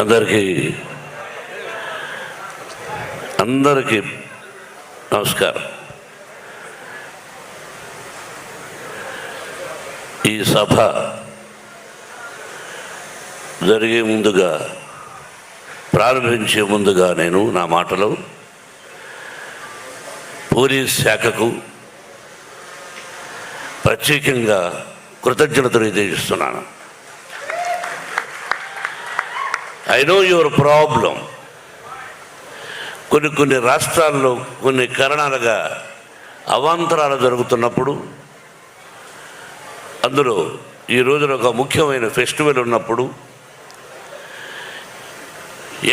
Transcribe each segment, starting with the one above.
అందరికీ నమస్కారం. ఈ సభ జరిగే ముందుగా, ప్రారంభించే ముందుగా నేను నా మాటలో పోలీస్ శాఖకు ప్రత్యేకంగా కృతజ్ఞతలు తెలియజేస్తున్నాను. I know your problem. కొన్ని రాష్ట్రాల్లో కొన్ని కారణాలుగా అవాంతరాలు జరుగుతున్నప్పుడు, అందులో ఈ రోజున ఒక ముఖ్యమైన ఫెస్టివల్ ఉన్నప్పుడు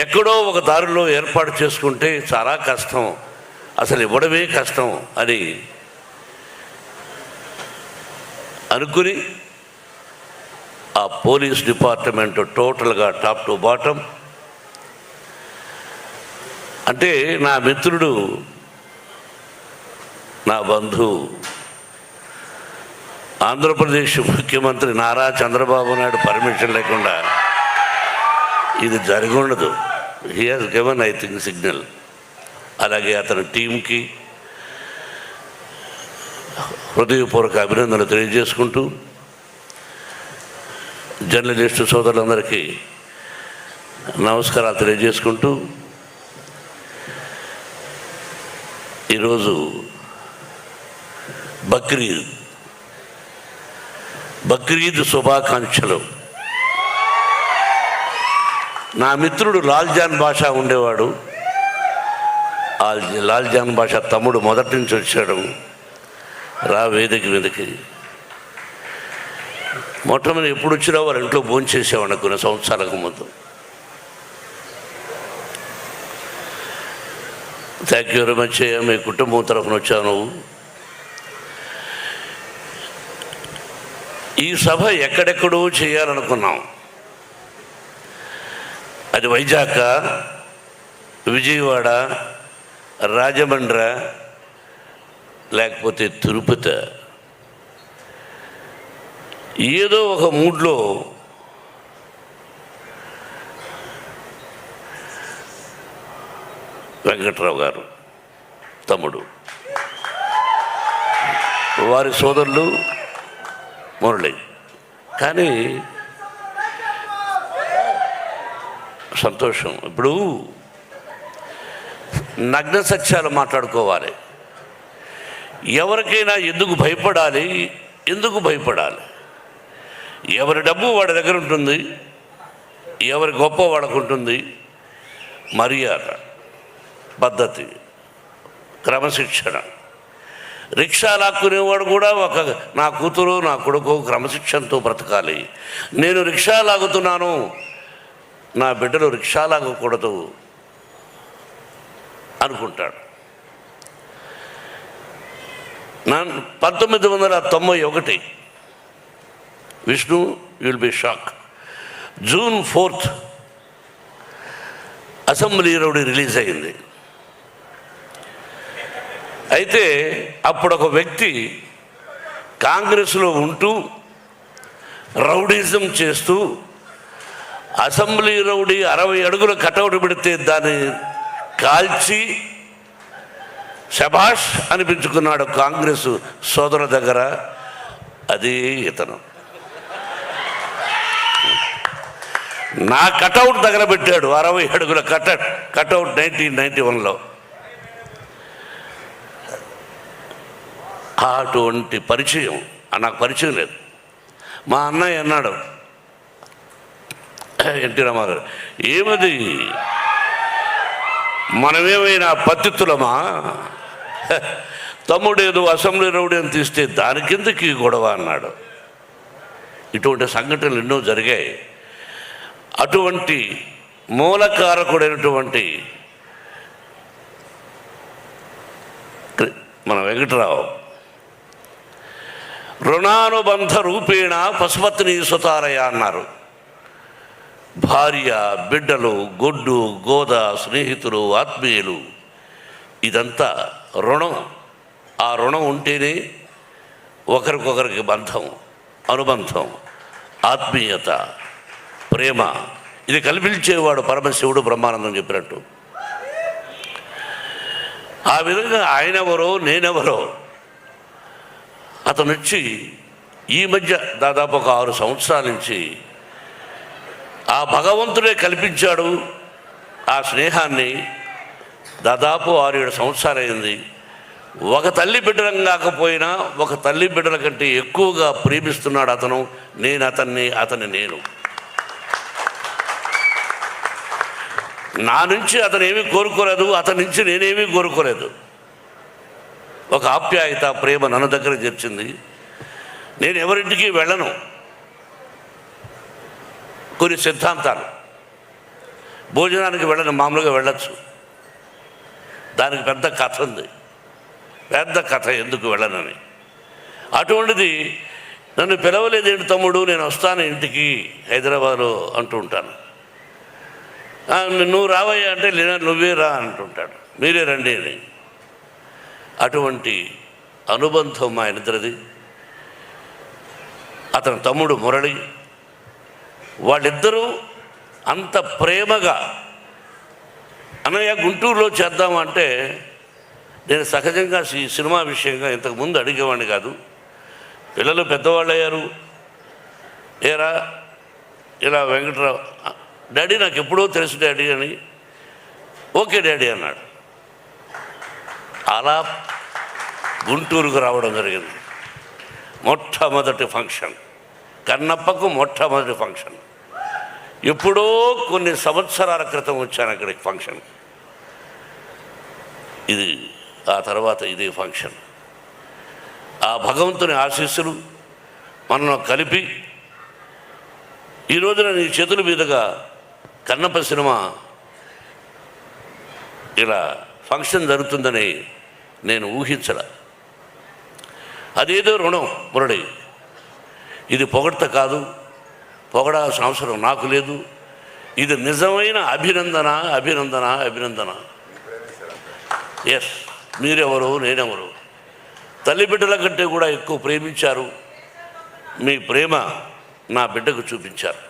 ఎక్కడో ఒక దారిలో ఏర్పాటు చేసుకుంటే చాలా కష్టం, అసలు ఇవ్వడమే కష్టం అని అనుకుని ఆ పోలీస్ డిపార్ట్మెంట్ టోటల్గా టాప్ టు బాటం, అంటే నా మిత్రుడు, నా బంధువు, ఆంధ్రప్రదేశ్ ముఖ్యమంత్రి నారా చంద్రబాబు నాయుడు పర్మిషన్ లేకుండా ఇది జరిగి ఉండదు. He has given I think signal. అలాగే అతని టీంకి హృదయపూర్వక అభినందనలు తెలియజేసుకుంటూ, జర్నలిస్టు సోదరులందరికీ నమస్కారాలు తెలియజేసుకుంటూ, ఈరోజు బక్రీద్ శుభాకాంక్షలు. నా మిత్రుడు లాల్జాన్ బాషా ఉండేవాడు. లాల్జాన్ బాషా తమ్ముడు మొదటి నుంచి వచ్చాడు. రా వేదిక మీదకి. మొట్టమొదటి ఎప్పుడు వచ్చినా వారి ఇంట్లో భోంచేసేవాడు కొన్ని సంవత్సరాలకు ముందు. Thank you very much. మీ కుటుంబం తరఫున వచ్చాను. ఈ సభ ఎక్కడెక్కడో చేయాలనుకున్నాం. అది వైజాగ్, విజయవాడ, రాజమండ్రి, లేకపోతే తిరుపతి. ఏదో ఒక మూడ్లో వెంకట్రావు గారు తమ్ముడు, వారి సోదరులు మురళి. కానీ సంతోషం. ఇప్పుడు నగ్న సత్యాలు మాట్లాడుకోవాలి. ఎవరికైనా ఎందుకు భయపడాలి? ఎవరి డబ్బు వాడి దగ్గర ఉంటుంది, ఎవరి గొప్ప వాడికి ఉంటుంది. మర్యాద, పద్ధతి, క్రమశిక్షణ. రిక్షా లాక్కునేవాడు కూడా నా కూతురు, నా కొడుకు క్రమశిక్షణతో బ్రతకాలి. నేను రిక్షా లాగుతున్నాను, నా బిడ్డలు రిక్షా లాగకూడదు అనుకుంటాడు. 1991 Vishnu, you'll be shock, June 4th assembly rowdy release అయింది. అయితే అప్పుడు ఒక వ్యక్తి కాంగ్రెస్లో ఉంటూ రౌడీజం చేస్తూ అసెంబ్లీ రౌడీ 60 అడుగుల కటౌట్ పెడితే దాన్ని కాల్చి శభాష్ అనిపించుకున్నాడు కాంగ్రెస్ సోదరుల దగ్గర. అదే ఇతను నా కటౌట్ దగ్గర పెట్టాడు. 60 అడుగుల కటౌట్ 1991లో. అటువంటి పరిచయం నాకు పరిచయం లేదు. మా అన్నయ్య అన్నాడు, ఎన్టీ రామారావు, ఏమది మనమేమైనా పత్తిత్తులమా? తమ్ముడేదో అసెంబ్లీ రౌడీ అని తీస్తే దానికిందకి గొడవ అన్నాడు. ఇటువంటి సంఘటనలు ఎన్నో జరిగాయి. అటువంటి మూలకారకుడైనటువంటి మన వెంకటరావు రుణానుబంధ రూపేణ పశుపత్ని సుతారయ అన్నారు. భార్య, బిడ్డలు, గొడ్డు, గోద, స్నేహితులు, ఆత్మీయులు, ఇదంతా రుణం. ఆ రుణం ఉంటేనే ఒకరికొకరికి బంధం, అనుబంధం, ఆత్మీయత, ప్రేమ ఇది కల్పించేవాడు పరమశివుడు బ్రహ్మానందం చెప్పినట్టు. ఆ విధంగా ఆయనెవరో నేనెవరో అతను వచ్చి ఈ మధ్య దాదాపు ఒక 6 సంవత్సరాల నుంచి ఆ భగవంతుడే కల్పించాడు ఆ స్నేహాన్ని. దాదాపు 6-7 సంవత్సరాలైంది. ఒక తల్లి బిడ్డలం కాకపోయినా ఒక తల్లి బిడ్డల కంటే ఎక్కువగా ప్రేమిస్తున్నాడు అతను. నేను అతన్ని, అతని నేను. నా నుంచి అతను ఏమీ కోరుకోలేదు, అతని నుంచి నేనేమీ కోరుకోలేదు. ఒక ఆప్యాయత, ప్రేమ నన్ను దగ్గర చేర్చింది. నేను ఎవరింటికి వెళ్ళను. కొన్ని సిద్ధాంతాలు, భోజనానికి వెళ్ళను, మామూలుగా వెళ్ళచ్చు. దానికి పెద్ద కథ ఉంది, పెద్ద కథ ఎందుకు వెళ్ళనని. అటువంటిది నన్ను పిలవలేదేంటి తమ్ముడు, నేను వస్తాను ఇంటికి హైదరాబాద్లో అంటూ ఉంటాను. నువ్వు రావయ్యా అంటే లేదా నువ్వే రా అంటుంటాడు, మీరే రండి అని. అటువంటి అనుబంధం మా ఇద్దరిది. అతని తమ్ముడు మురళి, వాళ్ళిద్దరూ అంత ప్రేమగా అన్నయ్య గుంటూరులో చేద్దామంటే నేను సహజంగా ఈ సినిమా విషయంగా ఇంతకుముందు అడిగేవాడిని కాదు. పిల్లలు పెద్దవాళ్ళు అయ్యారు. ఏరా ఇలా వెంకటరావు, డాడీ నాకు ఎప్పుడో తెలుసు డాడీ అని. ఓకే డాడీ అన్నాడు. అలా గుంటూరుకు రావడం జరిగింది. మొట్టమొదటి ఫంక్షన్, కన్నప్పకు మొట్టమొదటి ఫంక్షన్. ఎప్పుడో కొన్ని సంవత్సరాల క్రితం వచ్చాను అక్కడికి ఫంక్షన్. ఇది ఆ తర్వాత ఇదే ఫంక్షన్. ఆ భగవంతుని ఆశీస్సులు మనను కలిపి ఈ రోజున నీ చేతుల మీదుగా కన్నప్ప సినిమా ఇలా ఫంక్షన్ జరుగుతుందని నేను ఊహించలే. అదేదో రుణం మురళి. ఇది పొగడ్త కాదు, పొగడాల్సిన అవసరం నాకు లేదు. ఇది నిజమైన అభినందన, అభినందన, అభినందన. ఎస్, మీరెవరు, నేనెవరు. తల్లి బిడ్డల కంటే కూడా ఎక్కువ ప్రేమించారు. మీ ప్రేమ నా బిడ్డకు చూపించారు.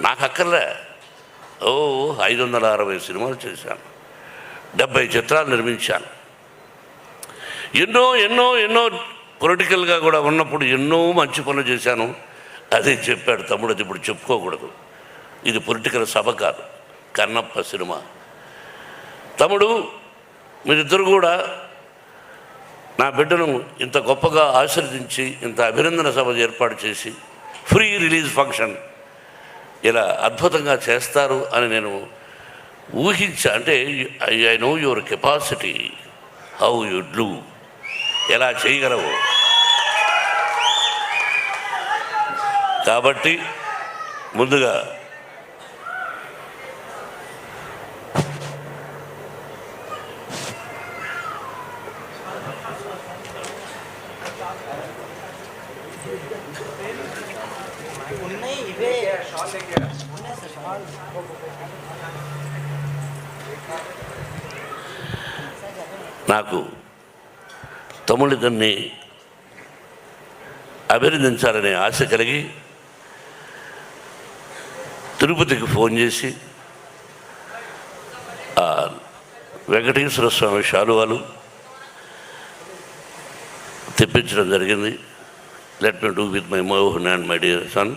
నాకు అక్కర్లే. 560 సినిమాలు చేశాను, 70 చిత్రాలు నిర్మించాను. ఎన్నో ఎన్నో ఎన్నో పొలిటికల్గా కూడా ఉన్నప్పుడు ఎన్నో మంచి పనులు చేశాను. అదే చెప్పాడు తమ్ముడు, అది ఇప్పుడు చెప్పుకోకూడదు. ఇది పొలిటికల్ సభ కాదు, కన్నప్ప సినిమా. తమ్ముడు, మీరిద్దరు కూడా నా బిడ్డను ఇంత గొప్పగా ఆశీర్వదించి ఇంత అభినందన సభ ఏర్పాటు చేసి ఫ్రీ రిలీజ్ ఫంక్షన్ ఇలా అద్భుతంగా చేస్తారు అని నేను ఊహించా. అంటే I know your capacity, how you do, ఎలా చేయగలవు. కాబట్టి ముందుగా నాకు తమ్ముడిద్దరిని అభినందించాలనే ఆశ కలిగి తిరుపతికి ఫోన్ చేసి వెంకటేశ్వర స్వామి శాలువాలు తెప్పించడం జరిగింది. Let me do with my Mohan and my dear son.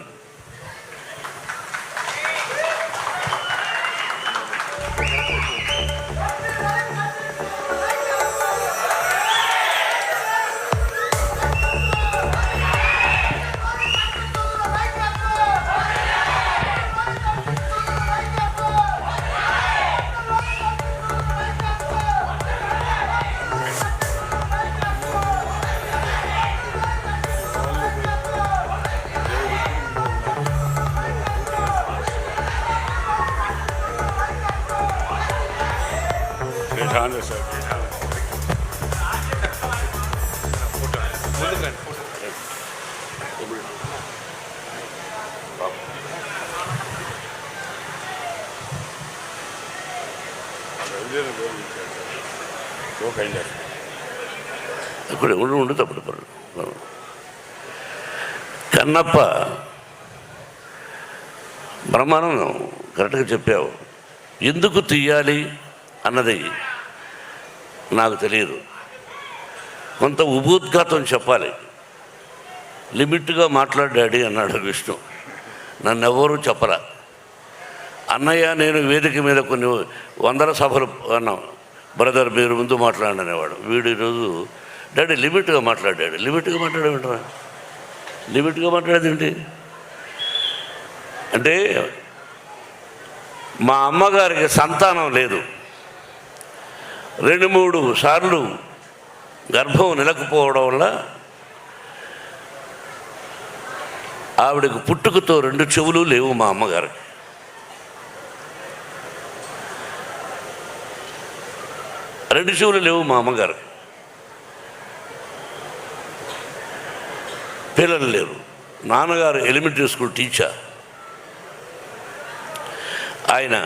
ఇప్పుడు ఉండు తప్పుడు కన్నప్ప బ్రహ్మానందం కరెక్ట్గా చెప్పావు. ఎందుకు తీయాలి అన్నది నాకు తెలియదు. కొంత ఉపోద్ఘాతం చెప్పాలి. లిమిట్గా మాట్లాడాడి అన్నాడు విష్ణు. నన్నెవరూ చెప్పరా. అన్నయ్య నేను వేదిక మీద కొన్ని వందల సభలు అన్నాం, బ్రదర్ మీరు ముందు మాట్లాడనేవాడు. వీడు ఈరోజు డాడీ లిమిట్గా మాట్లాడాడు. లిమిట్గా మాట్లాడేమిట్రా? లిమిట్గా మాట్లాడేది ఏంటి అంటే, మా అమ్మగారికి సంతానం లేదు. 2-3 సార్లు గర్భం నిలకపోవడం వల్ల ఆవిడకు పుట్టుకతో 2 చెవులు లేవు. మా అమ్మగారికి 2 చెవులు లేవు. మా అమ్మగారికి పిల్లలు లేరు. నాన్నగారు ఎలిమెంటరీ స్కూల్ టీచర్. ఆయన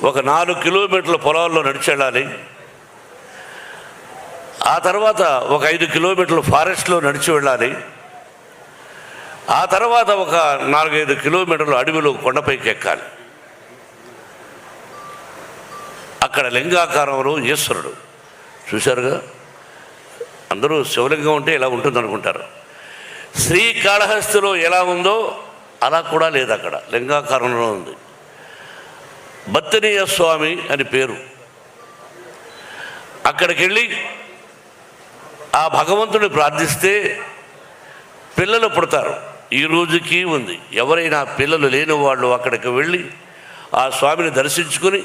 ఒక 4 కిలోమీటర్ల పొలాల్లో నడిచి వెళ్ళాలి. ఆ తర్వాత ఒక 5 కిలోమీటర్లు ఫారెస్ట్లో నడిచి వెళ్ళాలి. ఆ తర్వాత ఒక 4-5 కిలోమీటర్లు అడవిలో కొండపైకి ఎక్కాలి. అక్కడ లింగాకారంలో ఈశ్వరుడు చూశారుగా. అందరూ శివలింగం ఉంటే ఇలా ఉంటుంది అనుకుంటారు. శ్రీకాళహస్తిలో ఎలా ఉందో అలా కూడా లేదు, అక్కడ లింగాకారంలో ఉంది. బత్తనీయ స్వామి అని పేరు. అక్కడికి వెళ్ళి ఆ భగవంతుని ప్రార్థిస్తే పిల్లలు పుడతారు. ఈ రోజుకి ఉంది. ఎవరైనా పిల్లలు లేని వాళ్ళు అక్కడికి వెళ్ళి ఆ స్వామిని దర్శించుకొని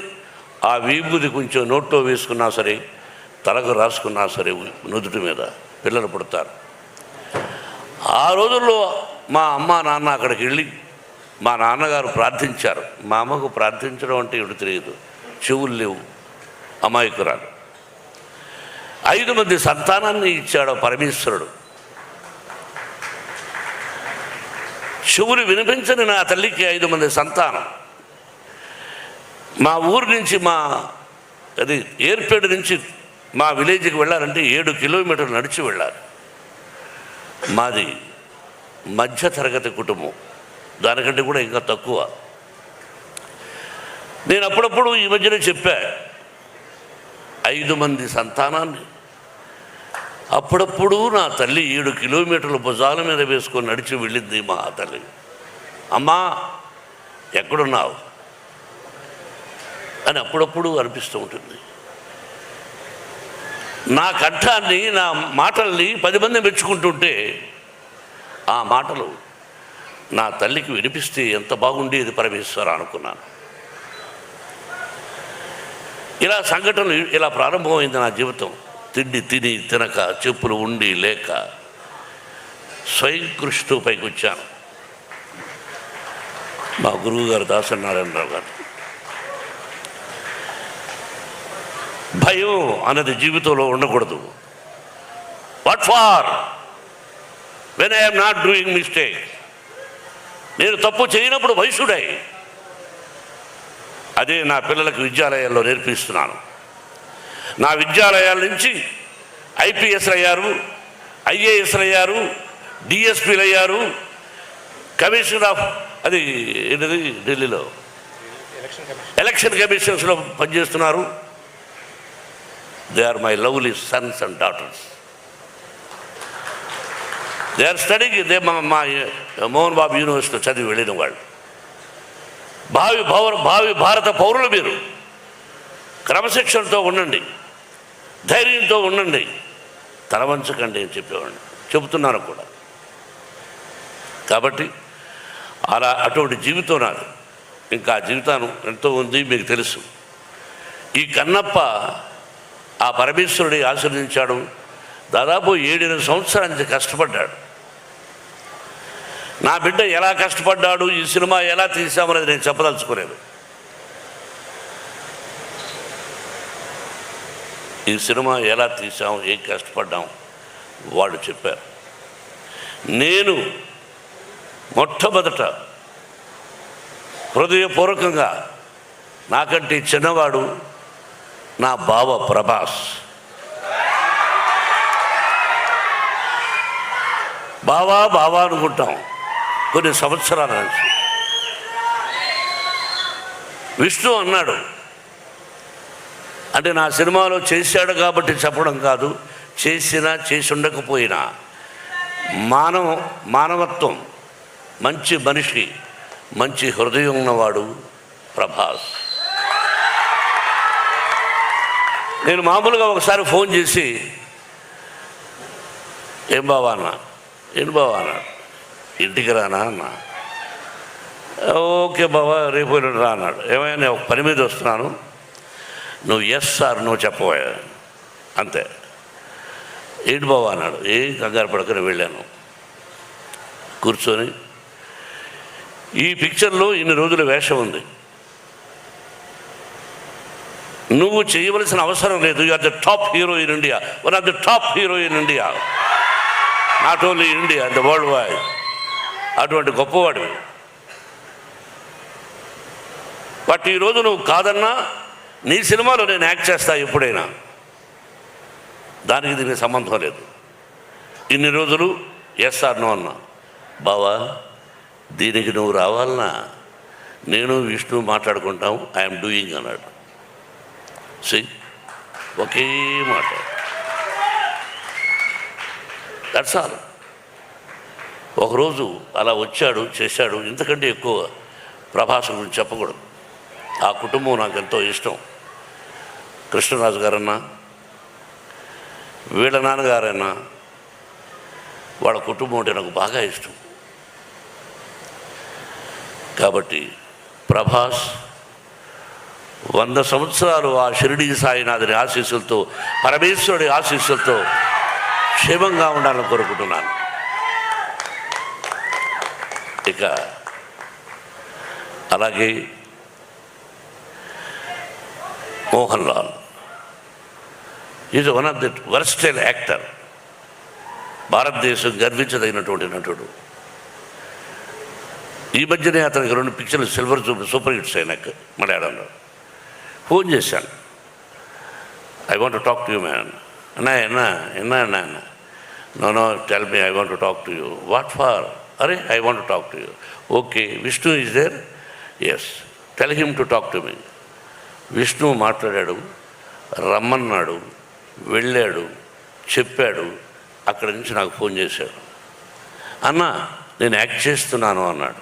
ఆ విభూది కొంచెం నోట్లో వేసుకున్నా సరే, తలకు రాసుకున్నా సరే, నుదుటి మీద పిల్లలు పుడతారు. ఆ రోజుల్లో మా అమ్మ నాన్న అక్కడికి వెళ్ళి మా నాన్నగారు ప్రార్థించారు. మా అమ్మకు ప్రార్థించడం అంటే ఏమిటి తెలియదు, చెవులు లేవు, అమాయకురాలు. 5 మంది సంతానాన్ని ఇచ్చాడు పరమేశ్వరుడు. చెవులు వినిపించని నా తల్లికి 5 మంది సంతానం. మా ఊరు నుంచి ఏర్పేడు నుంచి మా విలేజ్కి వెళ్ళాలంటే 7 కిలోమీటర్లు నడిచి వెళ్ళాలి. మాది మధ్యతరగతి కుటుంబం, దానికంటే కూడా ఇంకా తక్కువ. నేను అప్పుడప్పుడు ఈ మధ్యనే చెప్పా, 5 మంది సంతానాన్ని అప్పుడప్పుడు నా తల్లి 7 కిలోమీటర్ల భుజాల మీద వేసుకొని నడిచి వెళ్ళింది. మా తల్లి, అమ్మా ఎక్కడున్నావు అని అప్పుడప్పుడు అనిపిస్తూ ఉంటుంది. నా కంఠాన్ని, నా మాటల్ని 10 మంది మెచ్చుకుంటుంటే ఆ మాటలు నా తల్లికి వినిపిస్తే ఎంత బాగుండేది పరమేశ్వర అనుకున్నాను. ఇలా సంఘటనలు ఇలా ప్రారంభమైంది నా జీవితం. తిండి తిని తినక, చెప్పులు ఉండి లేక స్వయం కృషితో పైకి వచ్చాను. మా గురువుగారు దాసనారాయణరావు గారు, భయం అన్నది జీవితంలో ఉండకూడదు. What for when I'm not doing mistake. నేను తప్పు చేయనప్పుడు వయసుడై అదే నా పిల్లలకు విద్యాలయాల్లో నేర్పిస్తున్నాను. నా విద్యాలయాల నుంచి ఐపీఎస్లు అయ్యారు, ఐఏఎస్లు అయ్యారు, డిఎస్పీలు అయ్యారు, కమిషనర్ ఆఫ్ అది ఏంటిది ఢిల్లీలో ఎలక్షన్ కమిషన్స్లో పనిచేస్తున్నారు. They are my lovely sons and daughters. They are studying. దే మా మోహన్ బాబు యూనివర్సిటీలో చదివి వెళ్ళిన వాళ్ళు. భావి భారత పౌరులు మీరు. క్రమశిక్షణతో ఉండండి, ధైర్యంతో ఉండండి, తలవంచకండి అని చెప్పేవాడిని, చెబుతున్నాను కూడా. కాబట్టి అటువంటి జీవితం నాది. ఇంకా జీవితం ఎంతో ఉంది, మీకు తెలుసు. ఈ కన్నప్ప ఆ పరమేశ్వరుడి ఆశీర్వదించాడు. దాదాపు 7-8 సంవత్సరాల నుంచి కష్టపడ్డాడు. నా బిడ్డ ఎలా కష్టపడ్డాడు, ఈ సినిమా ఎలా తీసామనేది నేను చెప్పదలుచుకోలేదు. ఈ సినిమా ఎలా తీసాం, ఏం కష్టపడ్డాం వాళ్ళు చెప్పారు. నేను మొట్టమొదట హృదయపూర్వకంగా నాకంటే చిన్నవాడు నా బావ ప్రభాస్. బావా అనుకుంటాం కొన్ని సంవత్సరాల నుంచి. విష్ణు అన్నాడు, అంటే నా సినిమాలో చేశాడు కాబట్టి చెప్పడం కాదు, చేసినా చేసి ఉండకపోయినా మానవత్వం, మంచి మనిషి, మంచి హృదయం ఉన్నవాడు ప్రభాస్. నేను మామూలుగా ఒకసారి ఫోన్ చేసి ఏం బావా అన్నాడు, ఇంటికి రానా అన్నా. ఓకే బావా రేపు రా అన్నాడు. ఏమైనా నేను ఒక పని మీద వస్తున్నాను, నువ్వు ఎస్ సార్ నువ్వు చెప్పబోయా అంతే. ఏంటి బావా అన్నాడు. ఏం కంగారు పడుకొని వెళ్ళాను. కూర్చొని ఈ పిక్చర్లో ఇన్ని రోజుల వేషం ఉంది, నువ్వు చేయవలసిన అవసరం లేదు. You are the top hero in India, one of the top hero in India, not only India, the world wide. అటువంటి గొప్పవాడివి. బట్ ఈరోజు నువ్వు కాదన్నా నీ సినిమాలో నేను యాక్ట్ చేస్తా ఎప్పుడైనా, దానికి దీనికి సంబంధం లేదు. ఇన్ని రోజులు ఎస్ ఆర్ నో అన్నా. బావా దీనికి నువ్వు రావాలన్నా నేను విష్ణు మాట్లాడుకుంటాం, ఐఎమ్ డూయింగ్ అన్నాడు. ఒకే మాట, దట్స్ ఆల్. ఒకరోజు అలా వచ్చాడు, చేశాడు. ఇంతకంటే ఎక్కువ ప్రభాస్ గురించి చెప్పకూడదు. ఆ కుటుంబం నాకు ఎంతో ఇష్టం. కృష్ణరాజు గారన్నా, వీళ్ళ నాన్నగారన్నా, వాళ్ళ కుటుంబం అంటే నాకు బాగా ఇష్టం. కాబట్టి ప్రభాస్ 100 సంవత్సరాలు ఆ షిరిడీ సాయినాథుని ఆశీస్సులతో, పరమేశ్వరుడి ఆశీస్సులతో క్షేమంగా ఉండాలని కోరుకుంటున్నాను. ఇక అలాగే Mohan Lal is one of the versatile actor. భారతదేశం గర్వించదగినటువంటి నటుడు. ఈ మధ్యనే అతనికి 2 పిక్చర్లు సిల్వర్ సూపర్ హిట్స్ అయినాక మలయాళంలో. ఫోన్ చేశాను, I want to talk to you man. అన్నా no tell me, I want to talk to you. What far? అరే I want to talk to you. Okay, Vishnu is there? Yes, tell him to talk to me. Vishnu మాట్లాడాడు, రమ్మన్నాడు, వెళ్ళాడు, చెప్పాడు. అక్కడి నుంచి నాకు phone చేశాడు, అన్న నేను యాక్ట్ చేస్తున్నాను అన్నాడు.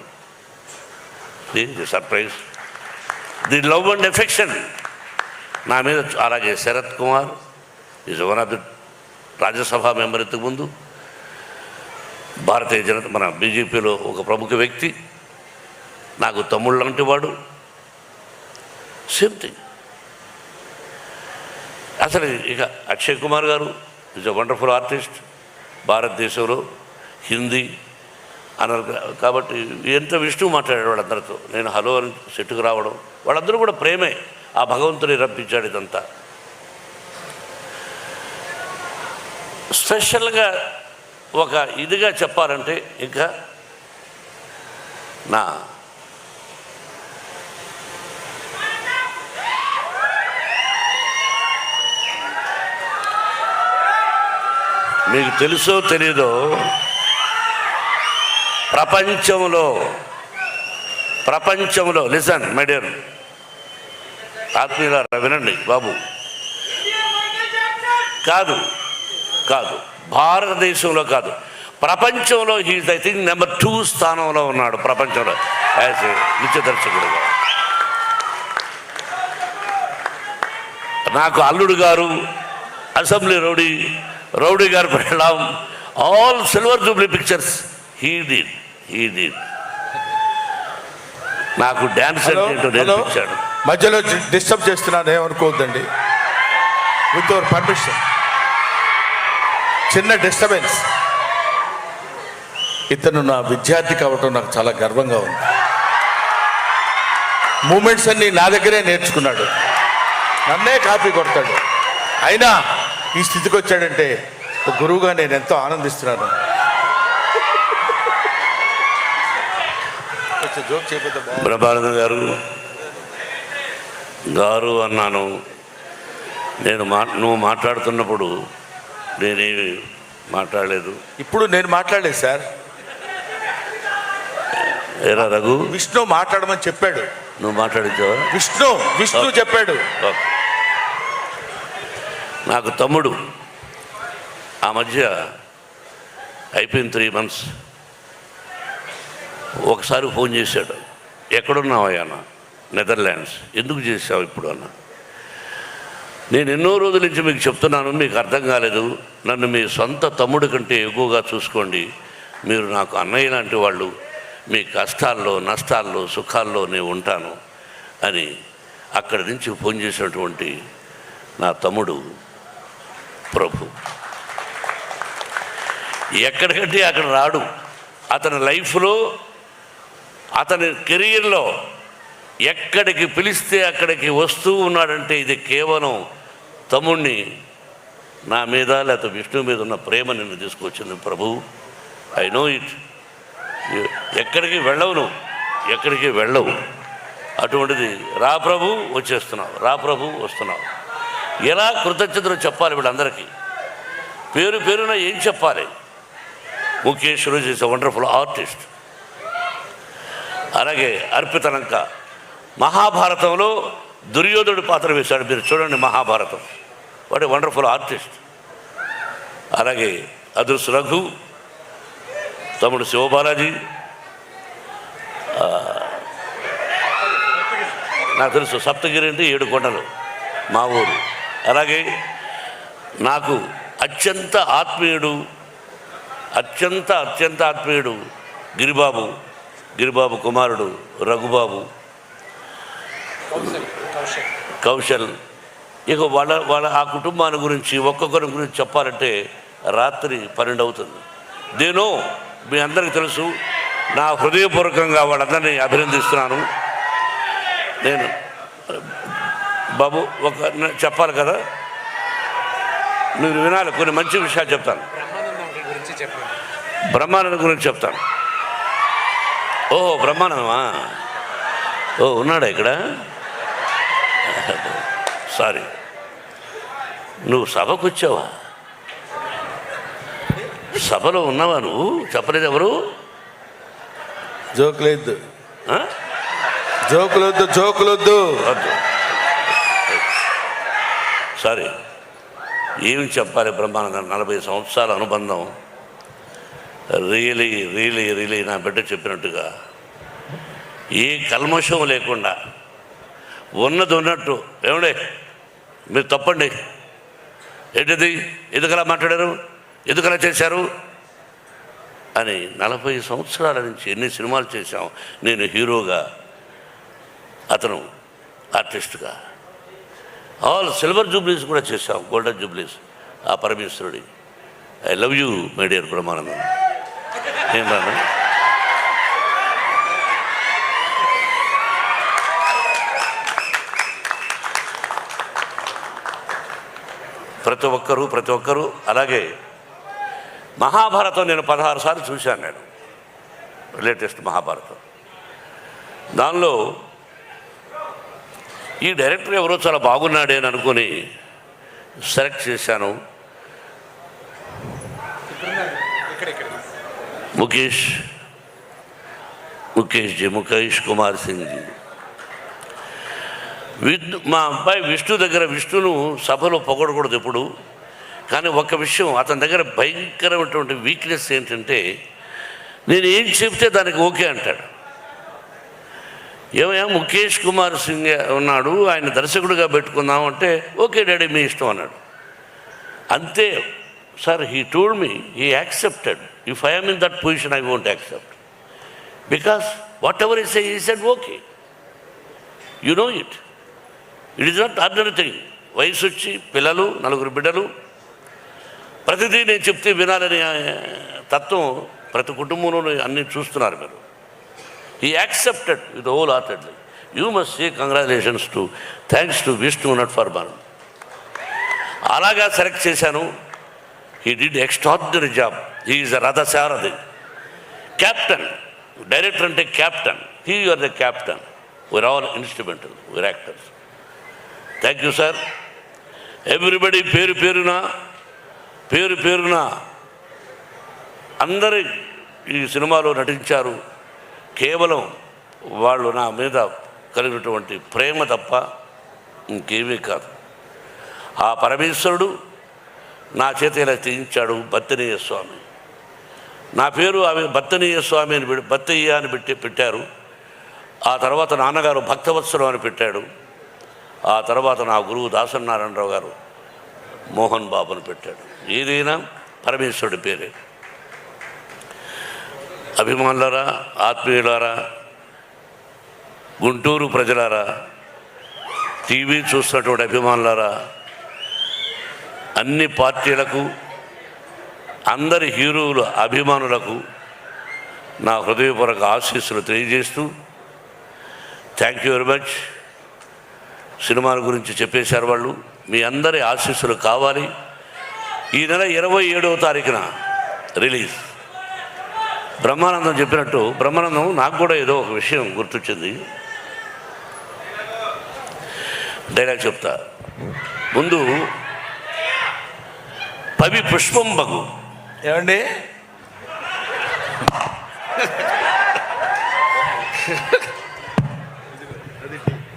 Surprise, the love and affection నా మీద. అలాగే Sarath Kumar is one of the Rajya Sabha member, ఇంతకుముందు భారతీయ జనతా మన బీజేపీలో ఒక ప్రముఖ వ్యక్తి, నాకు తమ్ముళ్ళు లాంటి వాడు. Same thing. అసలు ఇక అక్షయ్ కుమార్ గారు ఈజ్ అ వండర్ఫుల్ ఆర్టిస్ట్. భారతదేశంలో హిందీ అన్నారు కాబట్టి ఎంత విష్ణు మాట్లాడాడు వాళ్ళందరితో. నేను హలో అని సెట్టుకు రావడం, వాళ్ళందరూ కూడా ప్రేమే. ఆ భగవంతుని రప్పించాడు. ఇదంతా స్పెషల్గా ఒక ఇదిగా చెప్పాలంటే ఇంకా నా మీకు తెలుసో తెలీదో, ప్రపంచంలో లిసన్ మై డియర్ ఆత్మీయులారా, వినండి బాబు. కాదు భారతదేశంలో కాదు, ప్రపంచంలో హీజ్ ఐ థింక్ నెంబర్ 2 స్థానంలో ఉన్నాడు ప్రపంచంలో యాజ్ ఏ నృత్య దర్శకుడుగా. నాకు అల్లుడు గారు, అసెంబ్లీ రౌడీ గారు పెళ్ళాం, all silver Jubilee pictures he did. నాకు డ్యాన్స్ అంటే నేర్పించాడు. మధ్యలో డిస్టర్బ్ చేస్తున్నాను, ఏమనుకోవద్దండి. విత్ యువర్ పర్మిషన్, చిన్న డిస్టర్బెన్స్. ఇతను నా విద్యార్థి కావటం నాకు చాలా గర్వంగా ఉంది. మూమెంట్స్ అన్నీ నా దగ్గరే నేర్చుకున్నాడు, నన్నే కాపీ కొడతాడు. అయినా ఈ స్థితికి వచ్చాడంటే ఒక గురువుగా నేను ఎంతో ఆనందిస్తున్నాను. జోక్ చేయకపోతే బ్రహ్మానంద గారు అన్నాను. నువ్వు మాట్లాడుతున్నప్పుడు నేనేమి మాట్లాడలేదు. ఇప్పుడు నేను మాట్లాడలేదు సార్. ఏరా రఘు, విష్ణు మాట్లాడమని చెప్పాడు. నువ్వు మాట్లాడించావా? విష్ణు చెప్పాడు. ఓకే. నాకు తమ్ముడు ఆ మధ్య అయిపోయిన 3 months ఒకసారి ఫోన్ చేశాడు. ఎక్కడున్నావయ్యా అన్న? నెదర్లాండ్స్. ఎందుకు చేసావు ఇప్పుడు అన్న? నేను ఎన్నో రోజుల నుంచి మీకు చెప్తున్నాను, మీకు అర్థం కాలేదు. నన్ను మీ సొంత తమ్ముడి కంటే ఎక్కువగా చూసుకోండి. మీరు నాకు అన్నయ్య లాంటి వాళ్ళు. మీ కష్టాల్లో, నష్టాల్లో, సుఖాల్లో నేను ఉంటాను అని అక్కడి నుంచి ఫోన్ చేసినటువంటి నా తమ్ముడు ప్రభు. ఎక్కడికంటే అక్కడ రాడు. అతని లైఫ్లో, అతని కెరీర్లో ఎక్కడికి పిలిస్తే అక్కడికి వస్తూ ఉన్నాడంటే ఇది కేవలం తమ్ముడిని నా మీద లేకపోతే విష్ణు మీద ఉన్న ప్రేమ నిన్ను తీసుకొచ్చింది ప్రభు. I know it. ఎక్కడికి వెళ్ళవు, నువ్వు ఎక్కడికి వెళ్ళవు. అటువంటిది రా ప్రభు వచ్చేస్తున్నావు, రా ప్రభు వస్తున్నావు. ఎలా కృతజ్ఞతలు చెప్పాలి వీళ్ళందరికీ? పేరు పేరున ఏం చెప్పాలి? ముఖేష్ రోజు ఈజ్ ఎ వండర్ఫుల్ ఆర్టిస్ట్. అలాగే అర్పితనంక మహాభారతంలో దుర్యోధనుడు పాత్ర వేశాడు. మీరు చూడండి Mahabharatam. What a wonderful artist. అలాగే అదృశ్య రఘు, తమ్ముడు శివబాలాజీ, నాకు తెలుసు సప్తగిరి అంటే 7 కొండలు మా ఊరు. అలాగే నాకు అత్యంత ఆత్మీయుడు గిరిబాబు కుమారుడు రఘుబాబు, కౌశల్. ఇక వాళ్ళ ఆ కుటుంబాన్ని గురించి ఒక్కొక్కరి గురించి చెప్పాలంటే రాత్రి 12 అవుతుంది. దేనో మీ అందరికీ తెలుసు. నా హృదయపూర్వకంగా వాళ్ళందరినీ అభినందిస్తున్నాను. నేను బాబు చెప్పాలి కదా, మీరు వినాలి. కొన్ని మంచి విషయాలు చెప్తాను. బ్రహ్మానందం గురించి చెప్తాను. ఓహో, బ్రహ్మానందమా? ఓ, ఉన్నాడా ఇక్కడ? సారీ, నువ్వు సభకు వచ్చావా? సభలో ఉన్నావా నువ్వు? చెప్పలేదు ఎవరు? జోకులొద్దు, జోకులొద్దు. సారీ, ఏమి చెప్పాలి? బ్రహ్మానందం 40 సంవత్సరాల అనుబంధం. రియలీ నా బిడ్డ చెప్పినట్టుగా ఏ కల్మషం లేకుండా ఉన్నది ఉన్నట్టు. ఏమండే మీరు తప్పండి, ఏంటిది, ఎందుకలా మాట్లాడారు, ఎందుకలా చేశారు అని 40 సంవత్సరాల నుంచి ఎన్ని సినిమాలు చేశాం. నేను హీరోగా, అతను ఆర్టిస్ట్గా. ఆల్ సిల్వర్ జూబ్లీస్ కూడా చేశాం, గోల్డెన్ జూబ్లీస్. ఆ పరమేశ్వరుడి I love you my dear Brahmanandam. ఏం రాను, ప్రతి ఒక్కరూ. అలాగే మహాభారతం నేను 16 సార్లు చూశాను. నేను లేటెస్ట్ మహాభారతం. దానిలో ఈ డైరెక్టర్ ఎవరో చాలా బాగున్నాడే అని అనుకుని సెలెక్ట్ చేశాను. ముఖేష్ కుమార్ సింగ్ జీ. మా అబ్బాయి విష్ణును సభలో పొగడకూడదు ఎప్పుడు. కానీ ఒక్క విషయం, అతని దగ్గర భయంకరమైనటువంటి వీక్నెస్ ఏంటంటే, నేను ఏం చెప్తే దానికి ఓకే అంటాడు. ఏమయ్యా ముఖేష్ కుమార్ సింగ్ ఉన్నాడు, ఆయన దర్శకుడిగా పెట్టుకుందాం అంటే ఓకే డాడీ మీ ఇష్టం అన్నాడు. అంతే sir. He told me he accepted. If I am in that position I won't accept, because whatever he said okay. You know it is not ordinary thing. వయసు వచ్చి పిల్లలు, 4 బిడ్డలు, ప్రతిదీ నేను చెప్తే వినాలని తత్వం ప్రతి కుటుంబంలోనూ అన్నీ చూస్తున్నారు మీరు. He accepted with wholeheartedly. You must say congratulations to, thanks to Vishnu Nat for Baran. అలాగా సెలెక్ట్ చేశాను. He did extraordinary job. He is a Radha Saradi. Captain. Director అంటే captain. He you are the captain. We are all instrumental. We are actors. Thank you sir. Everybody పేరున అందరూ ఈ సినిమాలో నటించారు. కేవలం వాళ్ళు నా మీద కలిగినటువంటి ప్రేమ తప్ప ఇంకేమీ కాదు. ఆ పరమేశ్వరుడు నా చేత ఇలా చేయించాడు. బత్తనీయ స్వామి నా పేరు ఆమె బత్తనీయ స్వామి అని బత్తయ్య అని పెట్టారు. ఆ తర్వాత నాన్నగారు భక్తవత్సలం అని పెట్టాడు. ఆ తర్వాత నా గురువు దాసనారాయణరావు గారు మోహన్ బాబు అని పెట్టాడు. ఏదైనా పరమేశ్వరుడి పేరే. అభిమానులారా, ఆత్మీయులారా, గుంటూరు ప్రజలారా, టీవీ చూస్తున్నటువంటి అభిమానులారా, అన్ని పార్టీలకు, అందరి హీరోల అభిమానులకు నా హృదయపూర్వక ఆశీస్సులు తెలియజేస్తూ థ్యాంక్ యూ వెరీ మచ్. సినిమాల గురించి చెప్పేశారు వాళ్ళు. మీ అందరి ఆశీస్సులు కావాలి. ఈ నెల 27వ తారీఖున రిలీజ్. బ్రహ్మానందం చెప్పినట్టు, బ్రహ్మానందం నాకు కూడా ఏదో ఒక విషయం గుర్తొచ్చింది. డైలాగ్ చెప్తా. ముందు పవి పుష్పం బగు. ఏమండి,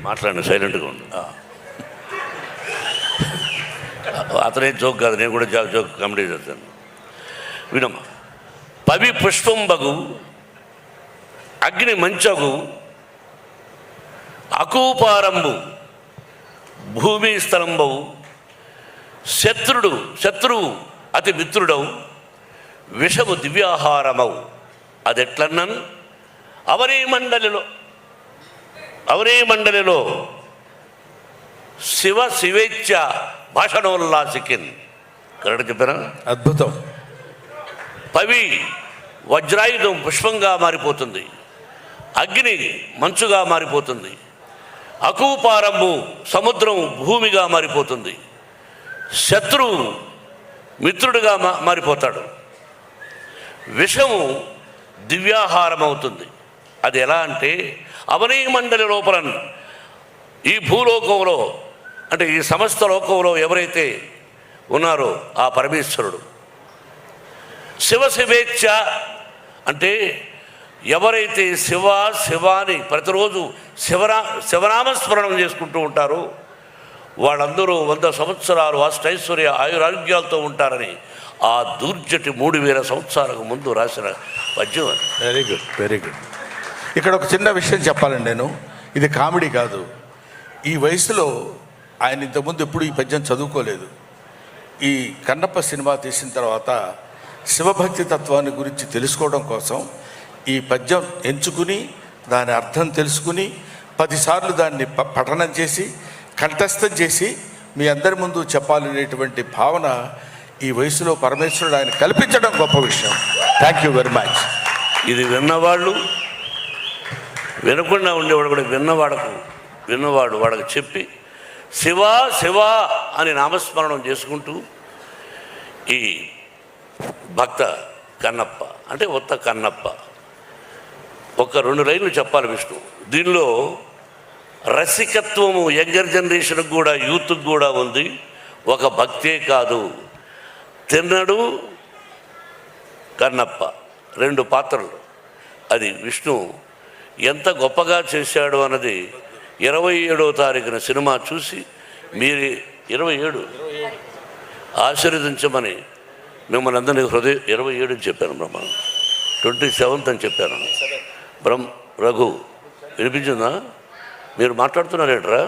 మాట్లాడండి, సైలెంట్గా ఉండు. అతనే జోక్ కాదు, నేను కూడా జోక్ కామెడీ చేస్తాను. వినమ్మా. పవి పుష్పం బగు, అగ్ని మంచగు, అకూపారంబు, భూమి స్థలంబవు, శత్రువు అతి మిత్రుడవు, విషము దివ్యాహారమవు. అదెట్లన్నన్ అవనీ మండలిలో శివేచ్ఛ భాషణోల్లాసికిన్. కరెక్ట్ చెప్పారా? అద్భుతం. పవి వజ్రాయుధం పుష్పంగా మారిపోతుంది, అగ్ని మంచుగా మారిపోతుంది, అకూపారంబు సముద్రం భూమిగా మారిపోతుంది, శత్రువు మిత్రుడిగా మారిపోతాడు, విషము దివ్యాహారం అవుతుంది. అది ఎలా అంటే అవనీ మండలి లోపల, ఈ భూలోకంలో అంటే ఈ సమస్త లోకంలో ఎవరైతే ఉన్నారో ఆ పరమేశ్వరుడు. శివేచ్ఛ అంటే ఎవరైతే శివాని ప్రతిరోజు శివనామస్మరణం చేసుకుంటూ ఉంటారో వాళ్ళందరూ 100 సంవత్సరాలు అష్టైశ్వర్య ఆయురారోగ్యాలతో ఉంటారని ఆ దూర్జటి 3000 సంవత్సరాలకు ముందు రాసిన పద్యం. Very good, very good. ఇక్కడ ఒక చిన్న విషయం చెప్పాలండి. నేను ఇది కామెడీ కాదు. ఈ వయసులో ఆయన ఇంతకుముందు ఎప్పుడు ఈ పద్యం చదువుకోలేదు. ఈ కన్నప్ప సినిమా తీసిన తర్వాత శివభక్తి తత్వాన్ని గురించి తెలుసుకోవడం కోసం ఈ పద్యం ఎంచుకుని దాని అర్థం తెలుసుకుని 10 సార్లు దాన్ని పఠనం చేసి కంఠస్థం చేసి మీ అందరి ముందు చెప్పాలనేటువంటి భావన ఈ వయసులో పరమేశ్వరుడు ఆయన కల్పించడం గొప్ప విషయం. Thank you very much. ఇది విన్నవాళ్ళు, వినకుండా ఉండేవాడు కూడా విన్నవాడు వాడికి చెప్పి శివ అని నామస్మరణం చేసుకుంటూ ఈ భక్త కన్నప్ప అంటే ఉత్త కన్నప్ప ఒక 2 లైన్లు చెప్పాలి విష్ణు. దీనిలో రసికత్వము యంగర్ జనరేషన్కి కూడా, యూత్కి కూడా ఉంది. ఒక భక్తే కాదు, తిన్నడు కన్నప్ప 2 పాత్రలు. అది విష్ణు ఎంత గొప్పగా చేశాడు అన్నది 27వ తారీఖున సినిమా చూసి మీరు 27 ఆశీర్వదించమని మిమ్మల్ని అందరినీ 27 అని చెప్పాను. 27th అని చెప్పాను. రఘు వినిపించిందా? మీరు మాట్లాడుతున్నారేట్రా?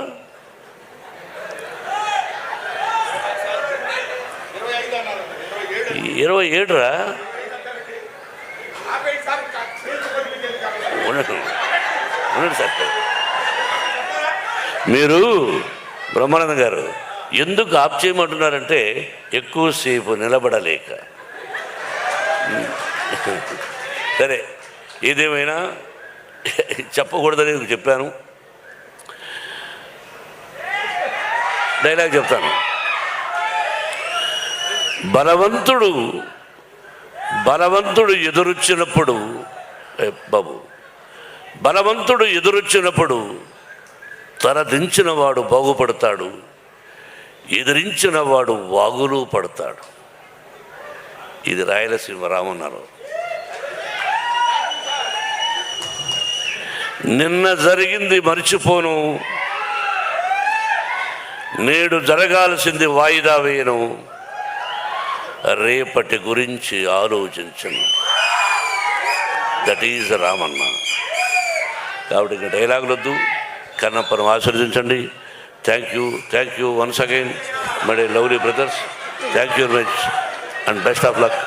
27 రా? ఉండండి సార్. మీరు బ్రహ్మానంద గారు ఎందుకు ఆప్ చేయమంటున్నారంటే ఎక్కువసేపు నిలబడలేక. సరే, ఏదేమైనా చెప్పకూడదని చెప్పాను. డైలాగ్ చెప్తాను. బలవంతుడు ఎదురొచ్చినప్పుడు బలవంతుడు ఎదురొచ్చినప్పుడు తలదించిన వాడు బాగుపడతాడు, ఎదిరించిన వాడు వాగులు పడతాడు. ఇది రాయలసీమ రామన్నారు. నిన్న జరిగింది మర్చిపోను, నేడు జరగాల్సింది వాయిదా వేయను, రేపటి గురించి ఆలోచించను. That is Ramanna. కాబట్టి ఇంకా డైలాగులు వద్దు, కన్నప్పను ఆశీర్వదించండి. Thank you once again my lovely brothers. Thank you very much and best of luck.